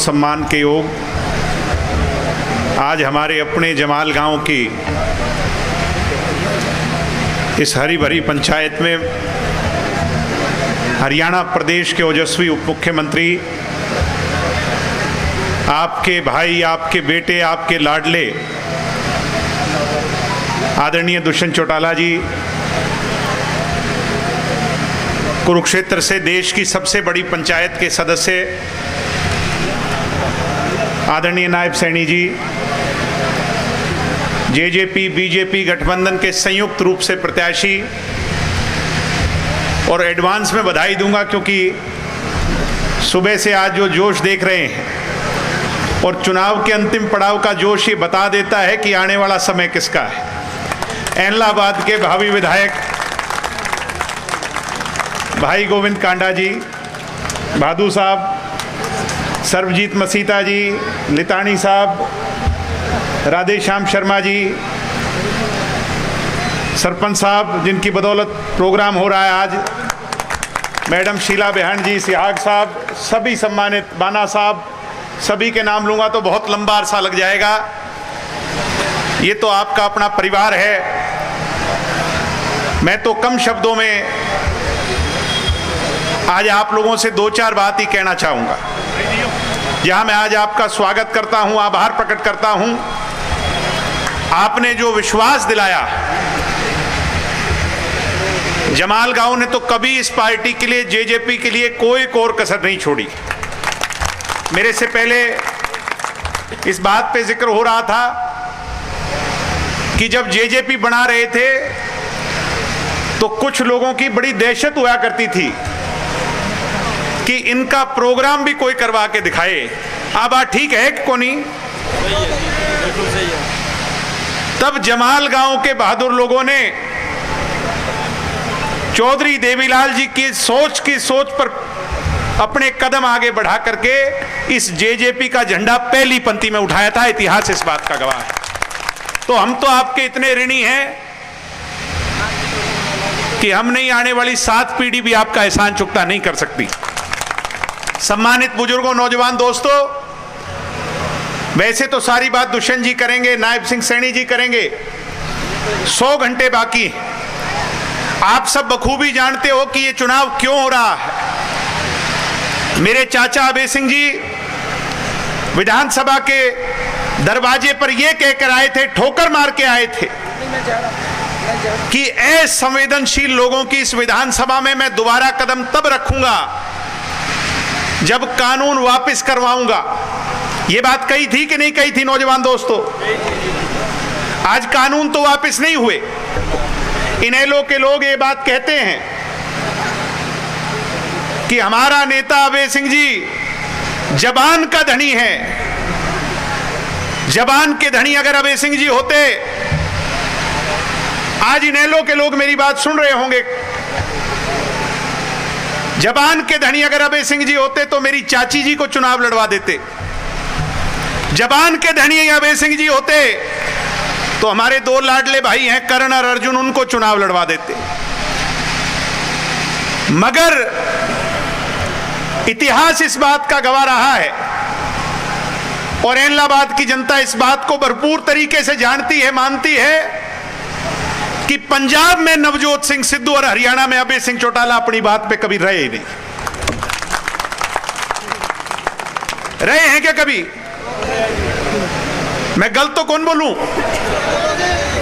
सम्मान के योग आज हमारे अपने जमाल गांव की इस हरी भरी पंचायत में हरियाणा प्रदेश के ओजस्वी उप मुख्यमंत्री, आपके भाई, आपके बेटे, आपके लाडले आदरणीय दुष्यंत चौटाला जी, कुरुक्षेत्र से देश की सबसे बड़ी पंचायत के सदस्य आदरणीय नायब सैनी जी, जेजेपी बीजेपी गठबंधन के संयुक्त रूप से प्रत्याशी, और एडवांस में बधाई दूंगा क्योंकि सुबह से आज जो जोश देख रहे हैं और चुनाव के अंतिम पड़ाव का जोश ये बता देता है कि आने वाला समय किसका है। एनलाबाद के भावी विधायक भाई गोविंद कांडा जी, भादू साहब, सर्वजीत मसीता जी, लितानी साहब, राधेश्याम शर्मा जी, सरपंच साहब जिनकी बदौलत प्रोग्राम हो रहा है आज, मैडम शीला बेहन जी, सिहाग साहब, सभी सम्मानित, बाना साहब, सभी के नाम लूंगा तो बहुत लंबा अरसा लग जाएगा। ये तो आपका अपना परिवार है। मैं तो कम शब्दों में आज आप लोगों से दो चार बात ही कहना चाहूंगा। जहां मैं आज आपका स्वागत करता हूं, आभार प्रकट करता हूं, आपने जो विश्वास दिलाया, जमाल गांव ने तो कभी इस पार्टी के लिए, जेजेपी के लिए कोई कोर कसर नहीं छोड़ी। मेरे से पहले इस बात पे जिक्र हो रहा था कि जब जेजेपी बना रहे थे तो कुछ लोगों की बड़ी दहशत हुआ करती थी कि इनका प्रोग्राम भी कोई करवा के दिखाए। बात ठीक है कि कोनी? तब जमाल गांव के बहादुर लोगों ने चौधरी देवीलाल जी की सोच पर अपने कदम आगे बढ़ा करके इस जेजेपी का झंडा पहली पंक्ति में उठाया था। इतिहास इस बात का गवाह है। तो हम तो आपके इतने ऋणी हैं कि हम नहीं, आने वाली 7 पीढ़ी भी आपका एहसान चुकता नहीं कर सकती। सम्मानित बुजुर्गों, नौजवान दोस्तों, वैसे तो सारी बात दुष्यंत जी करेंगे, नायब सिंह सैनी जी करेंगे। 100 घंटे बाकी हैं। आप सब बखूबी जानते हो कि ये चुनाव क्यों हो रहा है। मेरे चाचा अभय सिंह जी विधानसभा के दरवाजे पर ये कहकर आए थे, ठोकर मार के आए थे कि असंवेदनशील लोगों की इस विधानसभा में मैं दोबारा कदम तब रखूंगा जब कानून वापस करवाऊंगा। ये बात कही थी कि नहीं कही थी नौजवान दोस्तों? आज कानून तो वापस नहीं हुए। इनेलो के लोग ये बात कहते हैं कि हमारा नेता अभय सिंह जी जबान का धनी है। जबान के धनी अगर अभय सिंह जी होते, आज इनेलो के लोग मेरी बात सुन रहे होंगे, जबान के धनी अगर अभय सिंह जी होते तो मेरी चाची जी को चुनाव लड़वा देते। जबान के धनी अभय सिंह जी होते तो हमारे 2 लाडले भाई हैं करण और अर्जुन, उनको चुनाव लड़वा देते। मगर इतिहास इस बात का गवाह रहा है और एनलाबाद की जनता इस बात को भरपूर तरीके से जानती है, मानती है कि पंजाब में नवजोत सिंह सिद्धू और हरियाणा में अभय सिंह चौटाला अपनी बात पे कभी रहे ही नहीं। रहे हैं क्या कभी? मैं गलत तो कौन बोलूं?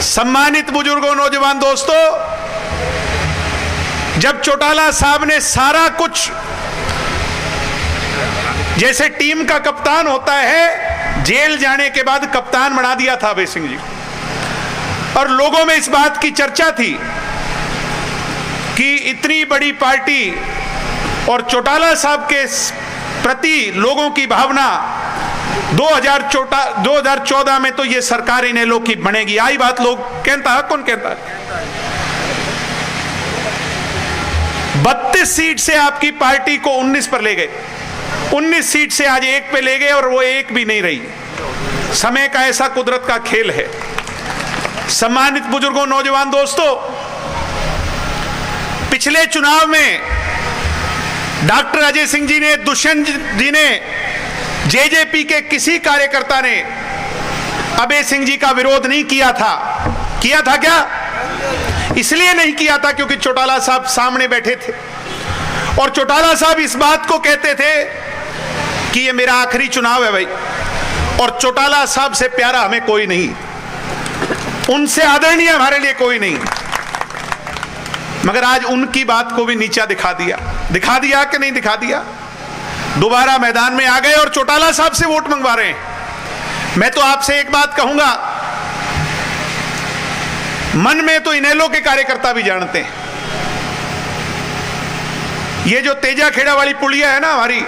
सम्मानित बुजुर्गों, नौजवान दोस्तों, जब चौटाला साहब ने सारा कुछ, जैसे टीम का कप्तान होता है, जेल जाने के बाद कप्तान बना दिया था अभय सिंह जी, और लोगों में इस बात की चर्चा थी कि इतनी बड़ी पार्टी और चौटाला साहब के प्रति लोगों की भावना 2014 में तो ये सरकार इनेलो की बनेगी। आई बात लोग कहता है, कौन कहता है? 32 सीट से आपकी पार्टी को 19 पर ले गए, 19 सीट से आज 1 पे ले गए और वो 1 भी नहीं रही। समय का ऐसा कुदरत का खेल है। सम्मानित बुजुर्गों, नौजवान दोस्तों, पिछले चुनाव में डॉक्टर अजय सिंह जी ने, दुष्यंत जी ने जेजेपी के किसी कार्यकर्ता ने अभय सिंह जी का विरोध नहीं किया था। किया था क्या? इसलिए नहीं किया था क्योंकि चौटाला साहब सामने बैठे थे और चौटाला साहब इस बात को कहते थे कि ये मेरा आखिरी चुनाव है भाई, और चौटाला साहब से प्यारा हमें कोई नहीं, उनसे आदरणीय हमारे लिए कोई नहीं। मगर आज उनकी बात को भी नीचा दिखा दिया कि नहीं दिखा दिया? दोबारा मैदान में आ गए और चौटाला साहब से वोट मंगवा रहे हैं। मैं तो आपसे एक बात कहूंगा, मन में तो इनेलो के कार्यकर्ता भी जानते हैं, ये जो तेजा खेड़ा वाली पुलिया है ना हमारी,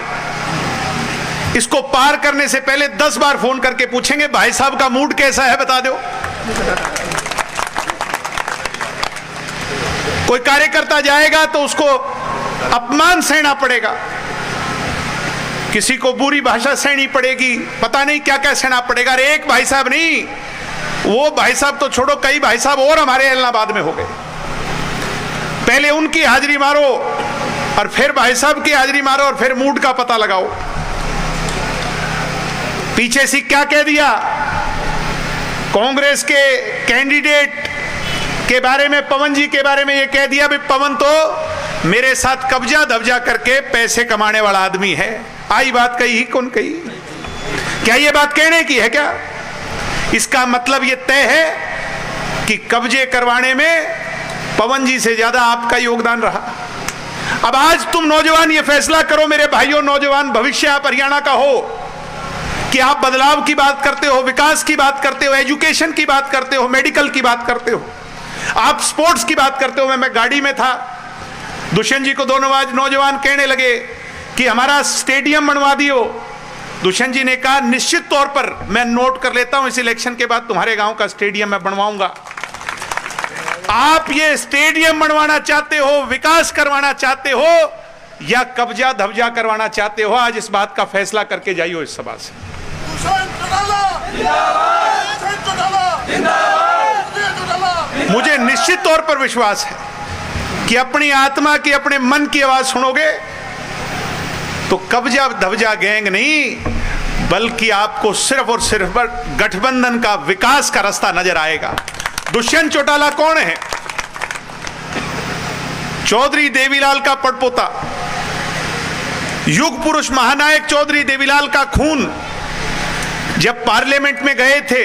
इसको पार करने से पहले 10 बार फोन करके पूछेंगे भाई साहब का मूड कैसा है, बता दो। कोई कार्यकर्ता जाएगा तो उसको अपमान सहना पड़ेगा, किसी को बुरी भाषा सहनी पड़ेगी, पता नहीं क्या क्या सहना पड़ेगा। अरे एक भाई साहब नहीं, वो भाई साहब तो छोड़ो, कई भाई साहब और हमारे इलाहाबाद में हो गए। पहले उनकी हाजिरी मारो और फिर भाई साहब की हाजिरी मारो और फिर मूड का पता लगाओ। पीछे से क्या कह दिया? कांग्रेस के कैंडिडेट के बारे में, पवन जी के बारे में ये कह दिया भी पवन तो मेरे साथ कब्जा धब्जा करके पैसे कमाने वाला आदमी है। आई बात कही ही कौन कही? क्या ये बात कहने की है क्या? इसका मतलब ये तय है कि कब्जे करवाने में पवन जी से ज्यादा आपका योगदान रहा। अब आज तुम नौजवान ये फैसला करो मेरे भाइयों, नौजवान भविष्य आप हरियाणा का हो, कि आप बदलाव की बात करते हो, विकास की बात करते हो, एजुकेशन की बात करते हो, मेडिकल की बात करते हो, आप स्पोर्ट्स की बात करते हो। मैं गाड़ी में था, दुष्यंत जी को दोनों नौजवान कहने लगे कि हमारा स्टेडियम बनवा दियो। दुष्यंत जी ने कहा निश्चित तौर पर मैं नोट कर लेता हूं, इस इलेक्शन के बाद तुम्हारे गांव का स्टेडियम मैं बनवाऊंगा। आप ये स्टेडियम बनवाना चाहते हो, विकास करवाना चाहते हो, या कब्जा धब्जा करवाना चाहते हो? आज इस बात का फैसला करके जाइयो इस सभा से। मुझे निश्चित तौर पर विश्वास है कि अपनी आत्मा की, अपने मन की आवाज सुनोगे तो कब्जा धब्जा गैंग नहीं, बल्कि आपको सिर्फ और सिर्फ गठबंधन का, विकास का रास्ता नजर आएगा। दुष्यंत चौटाला कौन है? चौधरी देवीलाल का पड़पोता, युग पुरुष महानायक चौधरी देवीलाल का खून। जब पार्लियामेंट में गए थे,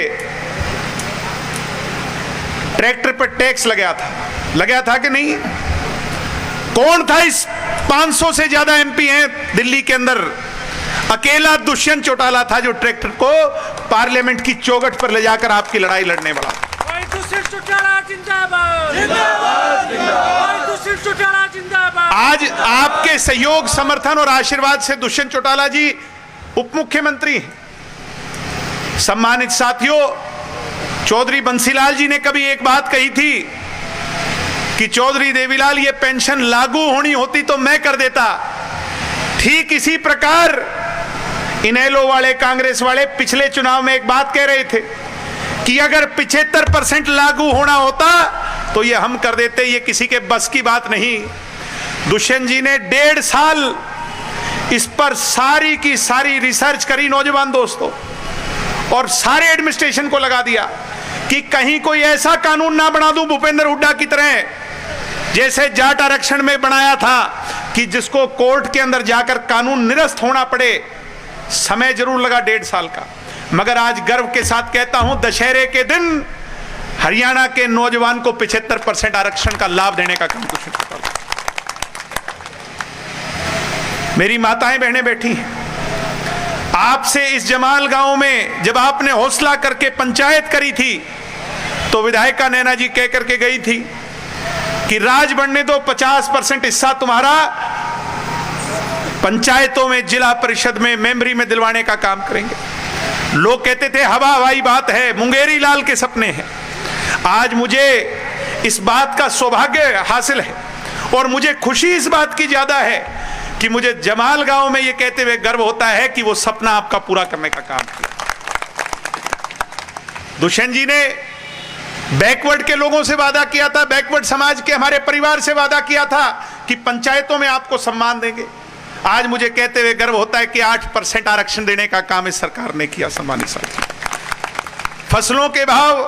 ट्रैक्टर पर टैक्स लगा था कि नहीं? कौन था? इस 500 से ज्यादा एमपी हैं दिल्ली के अंदर, अकेला दुष्यंत चौटाला था जो ट्रैक्टर को पार्लियामेंट की चौखट पर ले जाकर आपकी लड़ाई लड़ने वाला। दुष्यंत चौटाला जिंदाबाद, जिंदाबाद, जिंदाबाद, दुष्यंत चौटाला जिंदाबाद। आज आपके सहयोग, समर्थन और आशीर्वाद से दुष्यंत चौटाला जी उप मुख्यमंत्री हैं। सम्मानित साथियों, चौधरी बंसीलाल जी ने कभी एक बात कही थी कि चौधरी देवीलाल ये पेंशन लागू होनी होती तो मैं कर देता। ठीक इसी प्रकार इनेलो वाले, कांग्रेस वाले पिछले चुनाव में एक बात कह रहे थे कि अगर 75% लागू होना होता तो ये हम कर देते, ये किसी के बस की बात नहीं। दुष्यंत जी ने 1.5 साल इस पर सारी की सारी रिसर्च करी नौजवान दोस्तों, और सारे एडमिनिस्ट्रेशन को लगा दिया कि कहीं कोई ऐसा कानून ना बना दूं भूपेंद्र हुड्डा की तरह, जैसे जाट आरक्षण में बनाया था कि जिसको कोर्ट के अंदर जाकर कानून निरस्त होना पड़े। समय जरूर लगा 1.5 साल का, मगर आज गर्व के साथ कहता हूं दशहरे के दिन हरियाणा के नौजवान को 75% आरक्षण का लाभ देने का काम कुछ नहीं। मेरी माताएं बहनें बैठी हैं, आपसे इस जमाल गांव में जब आपने हौसला करके पंचायत करी थी तो विधायिका नैना जी कह करके गई थी कि राज बनने दो, 50% हिस्सा तुम्हारा पंचायतों में, जिला परिषद में, मेंबरी में दिलवाने का काम करेंगे। लोग कहते थे हवा हवाई बात है, मुंगेरी लाल के सपने हैं। आज मुझे इस बात का सौभाग्य हासिल है और मुझे खुशी इस बात की ज्यादा है कि मुझे जमाल गांव में ये कहते हुए गर्व होता है कि वो सपना आपका पूरा करने का काम किया। दुष्यंत जी ने बैकवर्ड के लोगों से वादा किया था, बैकवर्ड समाज के हमारे परिवार से वादा किया था कि पंचायतों में आपको सम्मान देंगे। आज मुझे कहते हुए गर्व होता है कि 8% आरक्षण देने का काम इस सरकार ने किया। सम्मानित साथी, फसलों के भाव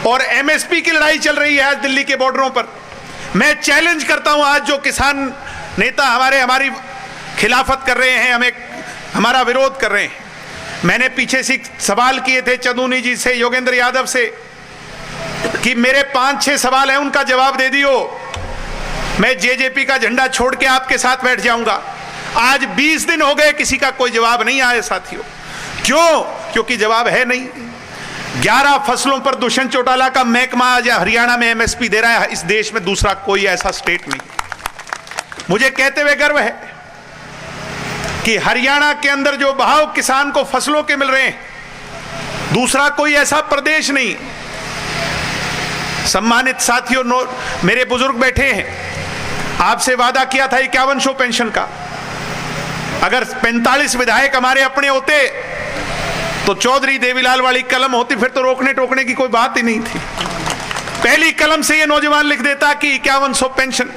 और एमएसपी की लड़ाई चल रही है आज दिल्ली के बॉर्डरों पर। मैं चैलेंज करता हूं, आज जो किसान नेता हमारी खिलाफत कर रहे हैं, हमारा विरोध कर रहे हैं, मैंने पीछे से सवाल किए थे चंदूनी जी से, योगेंद्र यादव से, कि मेरे 5-6 सवाल हैं, उनका जवाब दे दियो, मैं जेजेपी का झंडा छोड़ के आपके साथ बैठ जाऊंगा। आज 20 दिन हो गए, किसी का कोई जवाब नहीं आया साथियों। क्यों? क्योंकि जवाब है नहीं। 11 फसलों पर दुष्यंत चौटाला का महकमा आज हरियाणा में एमएसपी दे रहा है। इस देश में दूसरा कोई ऐसा स्टेट नहीं। मुझे कहते हुए गर्व है कि हरियाणा के अंदर जो भाव किसान को फसलों के मिल रहे हैं, दूसरा कोई ऐसा प्रदेश नहीं। सम्मानित साथियों, मेरे बुजुर्ग बैठे हैं, आपसे वादा किया था 5100 पेंशन का। अगर 45 विधायक हमारे अपने होते तो चौधरी देवीलाल वाली कलम होती, फिर तो रोकने टोकने की कोई बात ही नहीं थी। पहली कलम से ये नौजवान लिख देता कि 5100 पेंशन।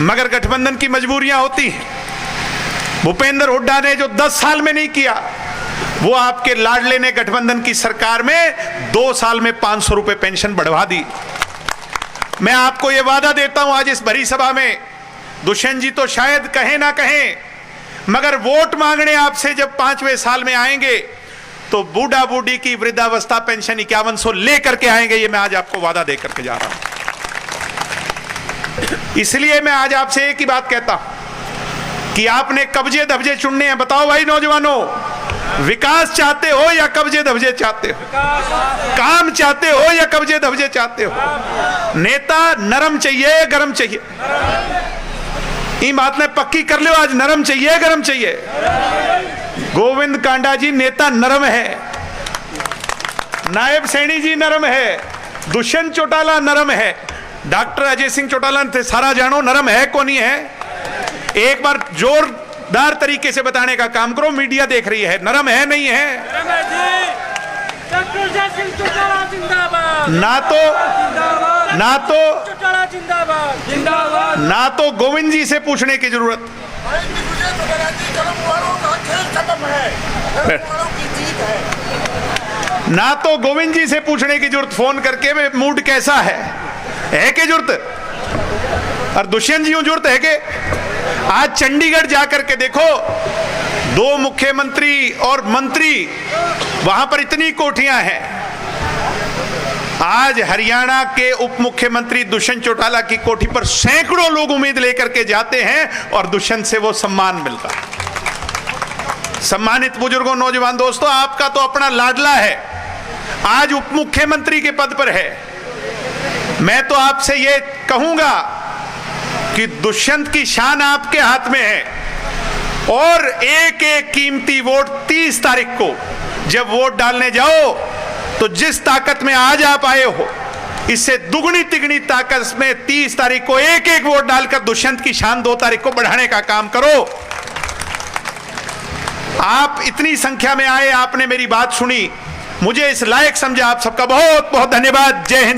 मगर गठबंधन की मजबूरियां होती हैं। भूपेंद्र हुड्डा ने जो 10 साल में नहीं किया, वो आपके लाडले ने गठबंधन की सरकार में 2 साल में 500 रुपए पेंशन बढ़वा दी। मैं आपको यह वादा देता हूं आज इस भरी सभा में, दुष्यंत जी तो शायद कहें ना कहें, मगर वोट मांगने आपसे जब 5वें साल में आएंगे तो बूढ़ा बूढ़ी की वृद्धावस्था पेंशन 5100 लेकर के आएंगे। ये मैं आज आपको वादा देकर के जा रहा हूं। इसलिए मैं आज आपसे एक ही बात कहता हूं कि आपने कब्जे धब्जे चुनने हैं। बताओ भाई नौजवानों, विकास चाहते हो या कब्जे धब्जे चाहते हो? काम चाहते हो या कब्जे धब्जे चाहते हो? नेता नरम चाहिए, गरम चाहिए? ये बात ने पक्की कर लो आज, नरम चाहिए, गरम चाहिए? गोविंद कांडा जी नेता नरम है, नायब सैनी जी नरम है, दुष्यंत चौटाला नरम है, डॉक्टर अजय सिंह चौटाला थे, सारा जानो नरम है को नहीं है? एक बार जोरदार तरीके से बताने का काम करो, मीडिया देख रही है। नरम है नहीं है? ना तो गोविंद जी से पूछने की जरूरत, ना तो गोविंद जी से पूछने की जरूरत फोन करके वे मूड कैसा है कि जरूरत? और दुष्यंत जी जरूरत है कि आज चंडीगढ़ जाकर के देखो, 2 मुख्यमंत्री और मंत्री, वहां पर इतनी कोठियां हैं। आज हरियाणा के उप मुख्यमंत्री दुष्यंत चौटाला की कोठी पर सैकड़ों लोग उम्मीद लेकर के जाते हैं और दुष्यंत से वो सम्मान मिलता है। सम्मानित बुजुर्गों, नौजवान दोस्तों, आपका तो अपना लाडला है, आज उप मुख्यमंत्री के पद पर है। मैं तो आपसे ये कहूंगा कि दुष्यंत की शान आपके हाथ में है और एक एक कीमती वोट 30 तारीख को जब वोट डालने जाओ तो जिस ताकत में आज आप आए हो, इससे दुगनी तिगनी ताकत में 30 तारीख को एक एक वोट डालकर दुष्यंत की शान 2 तारीख को बढ़ाने का काम करो। आप इतनी संख्या में आए, आपने मेरी बात सुनी, मुझे इस लायक समझा। आप सबका बहुत बहुत धन्यवाद। जय हिंद।